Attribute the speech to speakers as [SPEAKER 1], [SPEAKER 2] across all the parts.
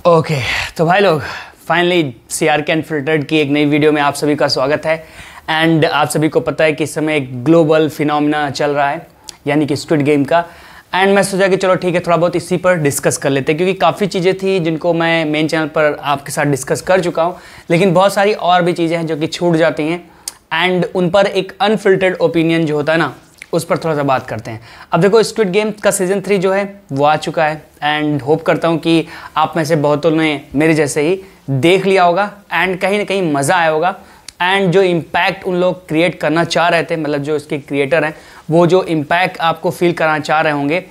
[SPEAKER 1] Okay तो भाई लोग फाइनली CRK अनफिल्टर्ड की एक नई वीडियो में आप सभी का स्वागत है। एंड आप सभी को पता है कि इस समय एक ग्लोबल फिनोमेना चल रहा है यानी कि स्क्विड गेम का। एंड मैं सोचा कि चलो ठीक है थोड़ा बहुत इसी पर डिस्कस कर लेते हैं, क्योंकि काफ़ी चीज़ें थी जिनको मैं मेन चैनल पर आपके साथ डिस्कस कर चुका हूँ, लेकिन बहुत सारी और भी चीज़ें हैं जो कि छूट जाती हैं एंड उन पर एक अनफिल्टर्ड ओपिनियन जो होता है ना उस पर थोड़ा सा बात करते हैं। अब देखो स्क्विड गेम का सीज़न 3 जो है वो आ चुका है एंड होप करता हूँ कि आप में से बहुतों ने मेरे जैसे ही देख लिया होगा एंड कहीं ना कहीं मज़ा आया होगा। एंड जो इम्पैक्ट उन लोग क्रिएट करना चाह रहे थे, मतलब जो इसके क्रिएटर हैं, वो जो इम्पैक्ट आपको फील कराना चाह रहे होंगे,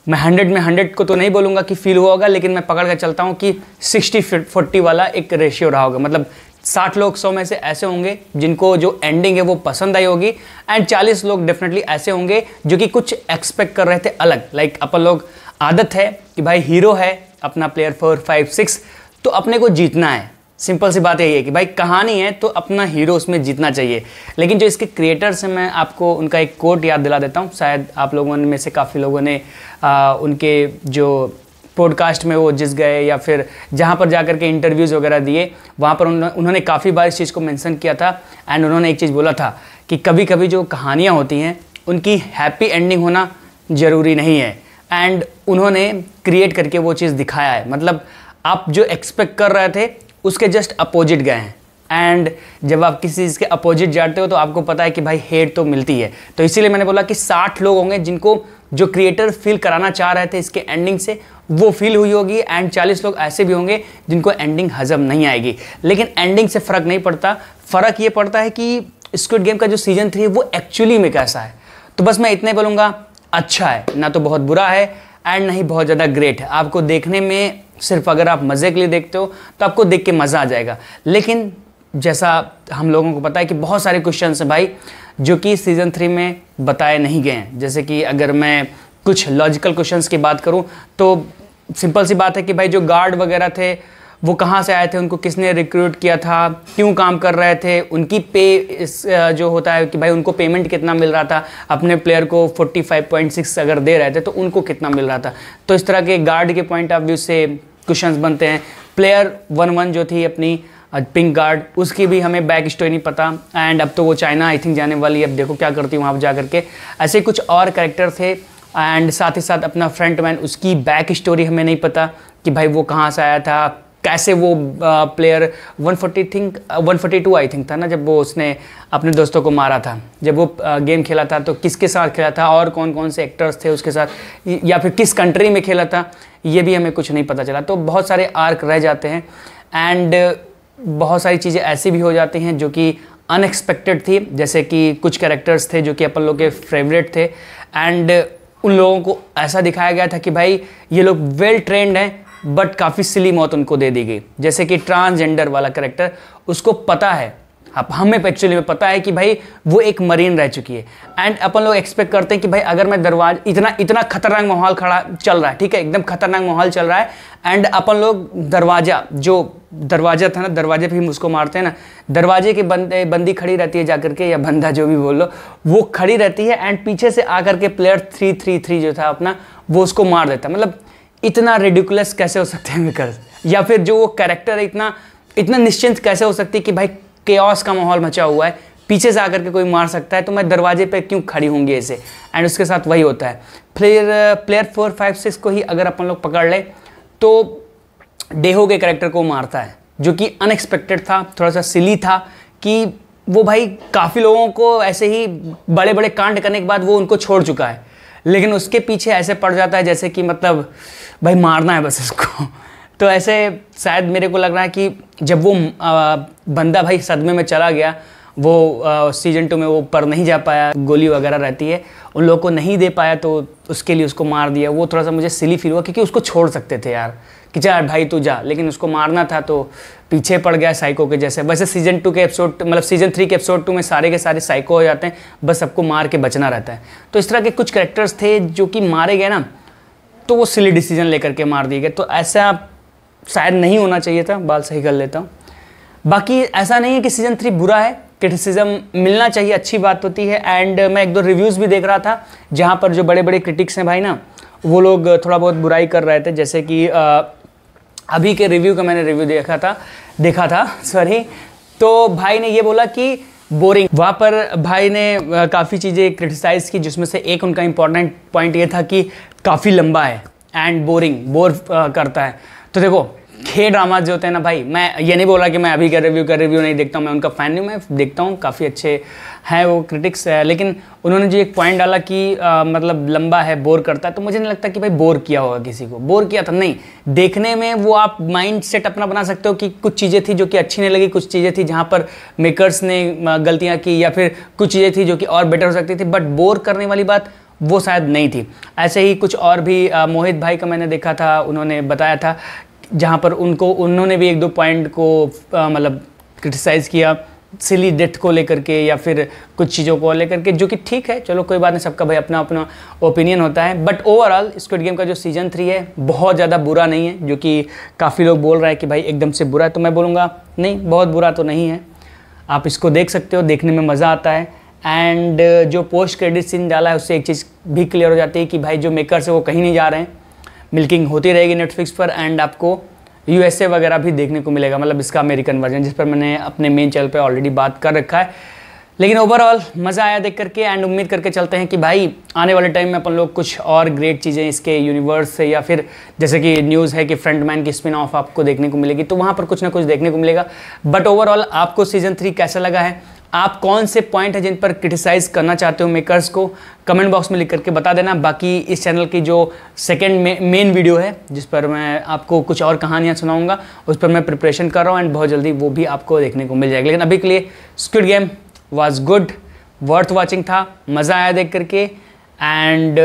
[SPEAKER 1] मैं 100 में 100 को तो नहीं बोलूँगा कि फील हुआ होगा, लेकिन मैं पकड़ कर चलता हूँ कि 60-40 वाला एक रेशियो रहा होगा। मतलब 60 लोग 100 में से ऐसे होंगे जिनको जो एंडिंग है वो पसंद आई होगी एंड 40 लोग डेफिनेटली ऐसे होंगे जो कि कुछ एक्सपेक्ट कर रहे थे अलग। लाइक अपन लोग आदत है कि भाई हीरो है अपना प्लेयर 4, 5, 6 तो अपने को जीतना है। सिंपल सी बात यही है कि भाई कहानी है तो अपना हीरो उसमें जीतना चाहिए। लेकिन जो इसके क्रिएटर्स हैं, मैं आपको उनका एक कोट याद दिला देता हूँ। शायद आप लोगों में से काफ़ी लोगों ने उनके जो पॉडकास्ट में वो जिस गए या फिर जहाँ पर जाकर के इंटरव्यूज़ वगैरह दिए वहाँ पर उन्होंने काफ़ी बार इस चीज़ को मेंशन किया था। एंड उन्होंने एक चीज़ बोला था कि कभी कभी जो कहानियाँ होती हैं उनकी हैप्पी एंडिंग होना ज़रूरी नहीं है। एंड उन्होंने क्रिएट करके वो चीज़ दिखाया है। मतलब आप जो एक्सपेक्ट कर रहे थे उसके जस्ट अपोजिट गए हैं। एंड जब आप किसी चीज़ के अपोजिट जाते हो तो आपको पता है कि भाई हेट तो मिलती है। तो इसीलिए मैंने बोला कि 60 लोग होंगे जिनको जो क्रिएटर फील कराना चाह रहे थे इसके एंडिंग से वो फील हुई होगी एंड 40 लोग ऐसे भी होंगे जिनको एंडिंग हजम नहीं आएगी। लेकिन एंडिंग से फ़र्क नहीं पड़ता, फ़र्क ये पड़ता है कि स्क्विड गेम का जो सीज़न 3 है वो एक्चुअली में कैसा है। तो बस मैं इतना ही बोलूँगा, अच्छा है, ना तो बहुत बुरा है एंड ना ही बहुत ज़्यादा ग्रेट है। आपको देखने में सिर्फ अगर आप मज़े के लिए देखते हो तो आपको देख के मज़ा आ जाएगा। लेकिन जैसा हम लोगों को पता है कि बहुत सारे क्वेश्चन हैं भाई जो कि सीज़न 3 में बताए नहीं गए हैं। जैसे कि अगर मैं कुछ लॉजिकल क्वेश्चंस की बात करूं तो सिंपल सी बात है कि भाई जो गार्ड वगैरह थे वो कहाँ से आए थे, उनको किसने रिक्रूट किया था, क्यों काम कर रहे थे, उनकी पे जो होता है कि भाई उनको पेमेंट कितना मिल रहा था, अपने प्लेयर को 45.6 अगर दे रहे थे तो उनको कितना मिल रहा था। तो इस तरह के गार्ड के पॉइंट ऑफ व्यू से क्वेश्चंस बनते हैं। प्लेयर 1-1 जो थी अपनी पिंक गार्ड, उसकी भी हमें बैक स्टोरी नहीं पता एंड अब तो वो चाइना आई थिंक जाने वाली है। अब देखो क्या करती हूँ वहाँ पर जा करके। ऐसे कुछ और कैरेक्टर थे एंड साथ ही साथ अपना फ्रंटमैन, उसकी बैक स्टोरी हमें नहीं पता कि भाई वो कहाँ से आया था, कैसे वो प्लेयर 142 आई थिंक था ना, जब वो उसने अपने दोस्तों को मारा था, जब वो गेम खेला था तो किसके साथ खेला था और कौन कौन से एक्टर्स थे उसके साथ, या फिर किस कंट्री में खेला था, ये भी हमें कुछ नहीं पता चला। तो बहुत सारे आर्क रह जाते हैं एंड बहुत सारी चीज़ें ऐसी भी हो जाती हैं जो कि अनएक्सपेक्टेड थी। जैसे कि कुछ कैरेक्टर्स थे जो कि अपन लोग के फेवरेट थे एंड उन लोगों को ऐसा दिखाया गया था कि भाई ये लोग वेल ट्रेंड हैं बट काफ़ी सिली मौत उनको दे दी गई। जैसे कि ट्रांसजेंडर वाला कैरेक्टर, उसको पता है, अब हमें एक्चुअली में पता है कि भाई वो एक मरीन रह चुकी है एंड अपन लोग एक्सपेक्ट करते हैं कि भाई अगर मैं इतना खतरनाक माहौल खड़ा चल रहा है, ठीक है, एकदम खतरनाक माहौल चल रहा है एंड अपन लोग दरवाजा था ना, दरवाजे पे ही उसको मारते हैं ना, दरवाजे के बंदी खड़ी रहती है जाकर के, या बंदा जो भी बोल लो, वो खड़ी रहती है एंड पीछे से आकर के प्लेयर 333 जो था अपना वो उसको मार देता है। मतलब इतना रिडिकुलस कैसे हो सकते हैं, या फिर जो वो कैरेक्टर है इतना निश्चिंत कैसे हो सकती है कि भाई केओस का माहौल मचा हुआ है, पीछे से आकर के कोई मार सकता है तो मैं दरवाजे पे क्यों खड़ी होंगी ऐसे। एंड उसके साथ वही होता है। प्लेयर 4, 5, 6 को ही अगर अपन लोग पकड़ ले तो डेहो के कैरेक्टर को मारता है, जो कि अनएक्सपेक्टेड था, थोड़ा सा सिली था कि वो भाई काफ़ी लोगों को ऐसे ही बड़े बड़े कांड करने के बाद वो उनको छोड़ चुका है, लेकिन उसके पीछे ऐसे पड़ जाता है जैसे कि मतलब भाई मारना है बस इसको। तो ऐसे शायद मेरे को लग रहा है कि जब वो बंदा भाई सदमे में चला गया, वो सीजन 2 में वो पर नहीं जा पाया, गोली वगैरह रहती है, उन लोगों को नहीं दे पाया तो उसके लिए उसको मार दिया। वो थोड़ा सा मुझे सिली फील हुआ क्योंकि उसको छोड़ सकते थे यार कि चल भाई तू जा, लेकिन उसको मारना था तो पीछे पड़ गया साइको के जैसे। वैसे सीजन 2 के एपिसोड, मतलब सीजन 3 के एपिसोड 2 में सारे के सारे साइको हो जाते हैं, बस सबको मार के बचना रहता है। तो इस तरह के कुछ कैरेक्टर्स थे जो कि मारे गए ना, तो वो सिली डिसीजन लेकर के मार दिए गए। तो ऐसा शायद नहीं होना चाहिए था, बाल सही कर लेता हूँ। बाकी ऐसा नहीं है कि सीजन 3 बुरा है, क्रिटिसिज्म मिलना चाहिए, अच्छी बात होती है। एंड मैं 1-2 रिव्यूज़ भी देख रहा था जहाँ पर जो बड़े बड़े क्रिटिक्स हैं भाई ना, वो लोग थोड़ा बहुत बुराई कर रहे थे। जैसे कि अभी के रिव्यू का मैंने रिव्यू देखा था सॉरी। तो भाई ने ये बोला कि बोरिंग, वहाँ पर भाई ने काफ़ी चीज़ें क्रिटिसाइज़ की, जिसमें से एक उनका इंपॉर्टेंट पॉइंट ये था कि काफ़ी लंबा है एंड बोर करता है। तो देखो के ड्रामा जो होते हैं ना भाई, मैं ये नहीं बोला कि मैं अभी का रिव्यू नहीं देखता हूँ, मैं उनका फ़ैन नहीं हूँ, मैं देखता हूँ, काफ़ी अच्छे हैं वो क्रिटिक्स है। लेकिन उन्होंने जो एक पॉइंट डाला कि मतलब लंबा है, बोर करता है, तो मुझे नहीं लगता कि भाई बोर किया होगा, किसी को बोर किया था नहीं। देखने में वो आप माइंड सेट अपना बना सकते हो कि कुछ चीज़ें थी जो कि अच्छी नहीं लगी, कुछ चीज़ें थी जहाँ पर मेकर्स ने गलतियाँ की, या फिर कुछ चीज़ें थी जो कि और बेटर हो सकती थी, बट बोर करने वाली बात वो शायद नहीं थी। ऐसे ही कुछ और भी मोहित भाई का मैंने देखा था, उन्होंने बताया था जहाँ पर उन्होंने भी एक दो पॉइंट को मतलब क्रिटिसाइज़ किया, सिली डेथ को लेकर के या फिर कुछ चीज़ों को लेकर के, जो कि ठीक है, चलो कोई बात नहीं, सबका भाई अपना अपना ओपिनियन होता है। बट ओवरऑल स्क्विड गेम का जो सीज़न 3 है बहुत ज़्यादा बुरा नहीं है, जो कि काफ़ी लोग बोल रहे हैं कि भाई एकदम से बुरा है, तो मैं बोलूँगा नहीं, बहुत बुरा तो नहीं है, आप इसको देख सकते हो, देखने में मज़ा आता है। एंड जो पोस्ट क्रेडिट सीन डाला है उससे एक चीज़ भी क्लियर हो जाती है कि भाई जो मेकर्स है वो कहीं नहीं जा रहे हैं, मिल्किंग होती रहेगी नेटफ्लिक्स पर, एंड आपको यूएसए वगैरह भी देखने को मिलेगा, मतलब इसका अमेरिकन वर्जन, जिस पर मैंने अपने मेन चैनल पे ऑलरेडी बात कर रखा है। लेकिन ओवरऑल मज़ा आया देख करके, एंड उम्मीद करके चलते हैं कि भाई आने वाले टाइम में अपन लोग कुछ और ग्रेट चीज़ें इसके यूनिवर्स से, या फिर जैसे कि न्यूज़ है कि फ्रंटमैन की स्पिन ऑफ आपको देखने को मिलेगी, तो वहाँ पर कुछ ना कुछ देखने को मिलेगा। बट ओवरऑल आपको सीज़न 3 कैसा लगा है, आप कौन से पॉइंट है जिन पर क्रिटिसाइज़ करना चाहते हो मेकर्स को, कमेंट बॉक्स में लिख करके बता देना। बाकी इस चैनल की जो सेकंड मेन वीडियो है जिस पर मैं आपको कुछ और कहानियाँ सुनाऊंगा, उस पर मैं प्रिपरेशन कर रहा हूँ, एंड बहुत जल्दी वो भी आपको देखने को मिल जाएगा। लेकिन अभी के लिए squid game was good, worth watching था, मज़ा आया देख करके, एंड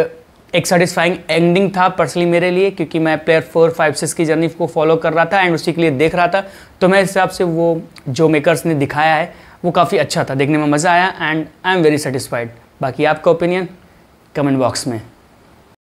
[SPEAKER 1] एक सेटिस्फाइंग एंडिंग था पर्सनली मेरे लिए, क्योंकि मैं प्लेयर 4, 5, 6 की जर्नी को फॉलो कर रहा था एंड उसी के लिए देख रहा था। तो मेरे हिसाब से वो जो मेकर्स ने दिखाया है वो काफ़ी अच्छा था, देखने में मज़ा आया, and I am very satisfied. बाकी आपका ओपिनियन कमेंट बॉक्स में